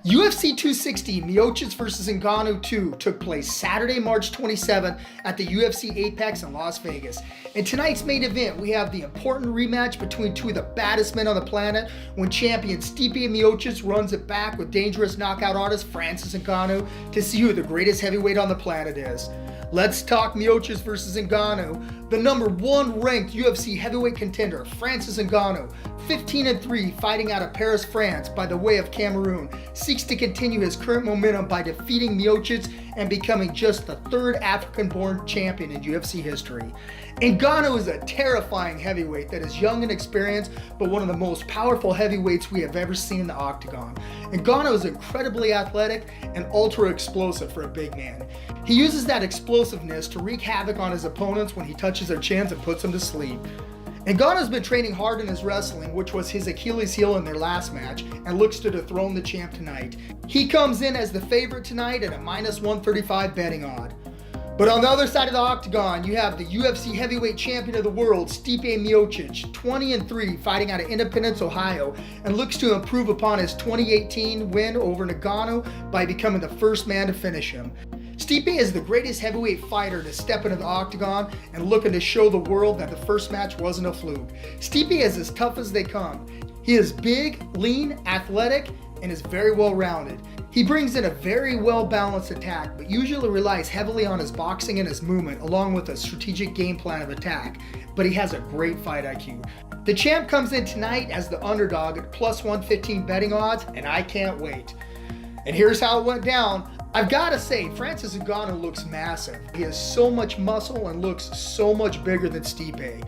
UFC 260 Miocic vs. Ngannou 2 took place Saturday, March 27th at the UFC Apex in Las Vegas. In tonight's main event, we have the important rematch between two of the baddest men on the planet when champion Stipe Miocic runs it back with dangerous knockout artist Francis Ngannou to see who the greatest heavyweight on the planet is. Let's talk Miocic vs. Ngannou. The number one ranked UFC heavyweight contender, Francis Ngannou, 15-3, fighting out of Paris, France by the way of Cameroon, seeks to continue his current momentum by defeating Miocic and becoming just the third African-born champion in UFC history. Ngannou is a terrifying heavyweight that is young and experienced, but one of the most powerful heavyweights we have ever seen in the octagon. Ngannou is incredibly athletic and ultra explosive for a big man. He uses that explosiveness to wreak havoc on his opponents when he touches their chins and puts them to sleep. Ngannou's been training hard in his wrestling, which was his Achilles heel in their last match, and looks to dethrone the champ tonight. He comes in as the favorite tonight at a -135 betting odd. But on the other side of the octagon, you have the UFC heavyweight champion of the world, Stipe Miocic, 20-3, fighting out of Independence, Ohio, and looks to improve upon his 2018 win over Ngannou by becoming the first man to finish him. Stipe is the greatest heavyweight fighter to step into the octagon and looking to show the world that the first match wasn't a fluke. Stipe is as tough as they come. He is big, lean, athletic, and is very well rounded. He brings in a very well balanced attack, but usually relies heavily on his boxing and his movement along with a strategic game plan of attack, but he has a great fight IQ. The champ comes in tonight as the underdog at +115 betting odds, and I can't wait. And here's how it went down. I've got to say, Francis Ngannou looks massive. He has so much muscle and looks so much bigger than Stipe.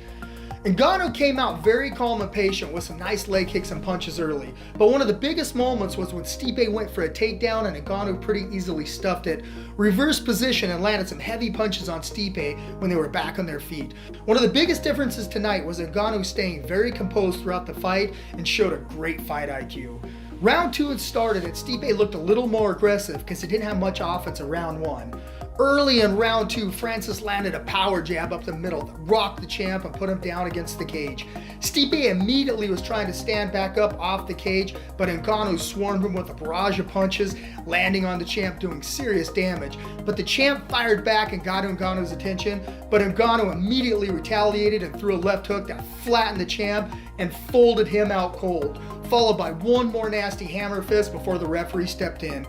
Ngannou came out very calm and patient with some nice leg kicks and punches early, but one of the biggest moments was when Stipe went for a takedown and Ngannou pretty easily stuffed it, reversed position and landed some heavy punches on Stipe when they were back on their feet. One of the biggest differences tonight was Ngannou staying very composed throughout the fight and showed a great fight IQ. Round 2 had started and Stipe looked a little more aggressive because he didn't have much offense in round 1. Early in round 2, Francis landed a power jab up the middle that rocked the champ and put him down against the cage. Stipe immediately was trying to stand back up off the cage, but Ngannou swarmed him with a barrage of punches, landing on the champ doing serious damage. But the champ fired back and got Ngannou's attention, but Ngannou immediately retaliated and threw a left hook that flattened the champ and folded him out cold, followed by one more nasty hammer fist before the referee stepped in.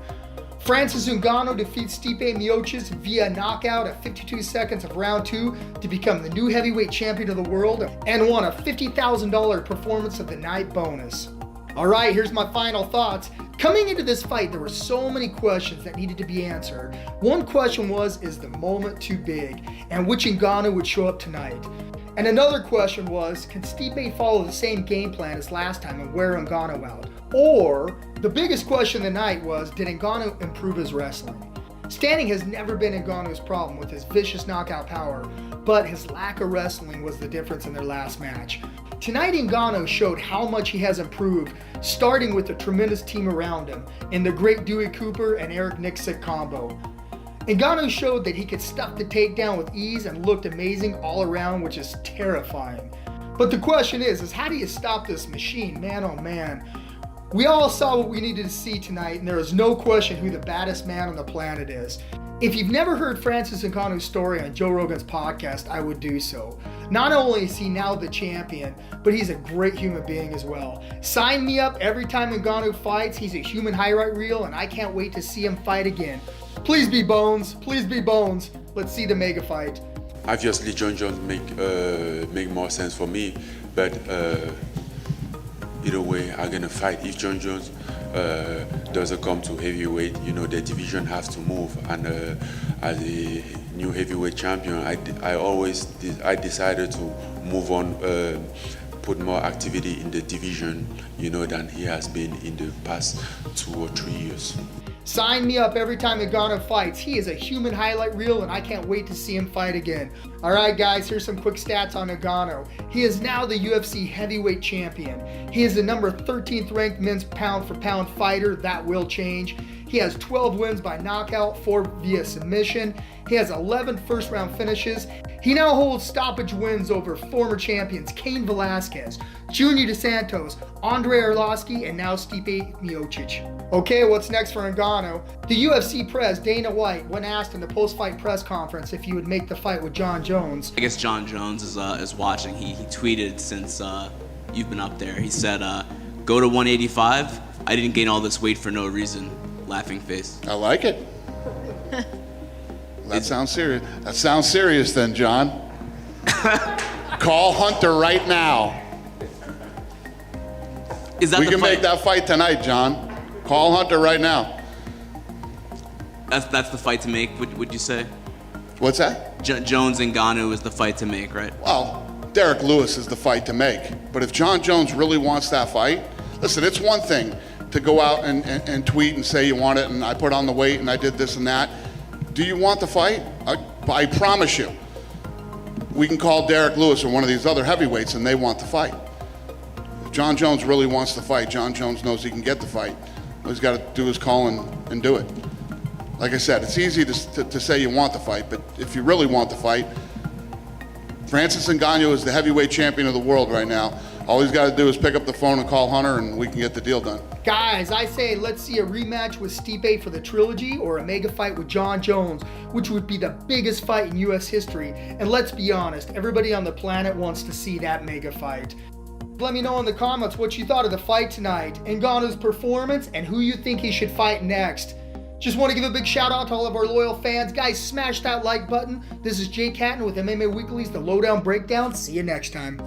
Francis Ngannou defeats Stipe Miocic via knockout at 52 seconds of round 2 to become the new heavyweight champion of the world and won a $50,000 performance of the night bonus. Alright, here's my final thoughts. Coming into this fight, there were so many questions that needed to be answered. One question was, is the moment too big? And which Ngannou would show up tonight? And another question was, can Stipe follow the same game plan as last time and wear Ngannou out? Or, the biggest question of the night was, did Ngannou improve his wrestling? Standing has never been Ngannou's problem with his vicious knockout power, but his lack of wrestling was the difference in their last match. Tonight Ngannou showed how much he has improved, starting with the tremendous team around him in the great Dewey Cooper and Eric Nixick combo. Ngannou showed that he could stuff the takedown with ease and looked amazing all around, which is terrifying. But the question is how do you stop this machine? Man, oh man. We all saw what we needed to see tonight, and there is no question who the baddest man on the planet is. If you've never heard Francis Ngannou's story on Joe Rogan's podcast, I would do so. Not only is he now the champion, but he's a great human being as well. Sign me up every time Ngannou fights. He's a human highlight reel, and I can't wait to see him fight again. Please be Bones. Please be Bones. Let's see the mega fight. Obviously, John Jones make more sense for me, but either way, I'm gonna fight. If John Jones doesn't come to heavyweight, the division has to move. And as a new heavyweight champion, I decided to move on, put more activity in the division, than he has been in the past 2 or 3 years. Sign me up every time Ngannou fights. He is a human highlight reel, and I can't wait to see him fight again. Alright guys, here's some quick stats on Ngannou. He is now the UFC heavyweight champion. He is the number 13th ranked men's pound for pound fighter. That will change. He has 12 wins by knockout, 4 via submission. He has 11 first round finishes. He now holds stoppage wins over former champions Cain Velasquez, Junior Dos Santos, Andrei Arlovski, and now Stipe Miocic. Okay, what's next for Ngannou? The UFC press, Dana White, when asked in the post-fight press conference if he would make the fight with Jon Jones. I guess Jon Jones is watching. He tweeted since you've been up there. He said, go to 185. I didn't gain all this weight for no reason. Laughing face. I like it. That sounds serious. That sounds serious then, John. Call Hunter right now. Is that we the can fight? make that fight tonight, John. Call Hunter right now. That's the fight to make, would you say? What's that? Jones and Ngannou is the fight to make, right? Well, Derek Lewis is the fight to make. But if Jon Jones really wants that fight, listen, it's one thing to go out and tweet and say you want it and I put on the weight and I did this and that. Do you want the fight? I promise you, we can call Derek Lewis or one of these other heavyweights and they want the fight. If Jon Jones really wants the fight, Jon Jones knows he can get the fight. All he's got to do is call and do it. Like I said, it's easy to say you want the fight, but if you really want the fight, Francis Ngannou is the heavyweight champion of the world right now. All he's got to do is pick up the phone and call Hunter and we can get the deal done. Guys, I say let's see a rematch with Stipe for the trilogy or a mega fight with Jon Jones, which would be the biggest fight in US history. And let's be honest, everybody on the planet wants to see that mega fight. Let me know in the comments what you thought of the fight tonight, Ngannou's performance, and who you think he should fight next. Just want to give a big shout out to all of our loyal fans. Guys, smash that like button. This is Jake Hattan with MMA Weekly's The Lowdown Breakdown. See you next time.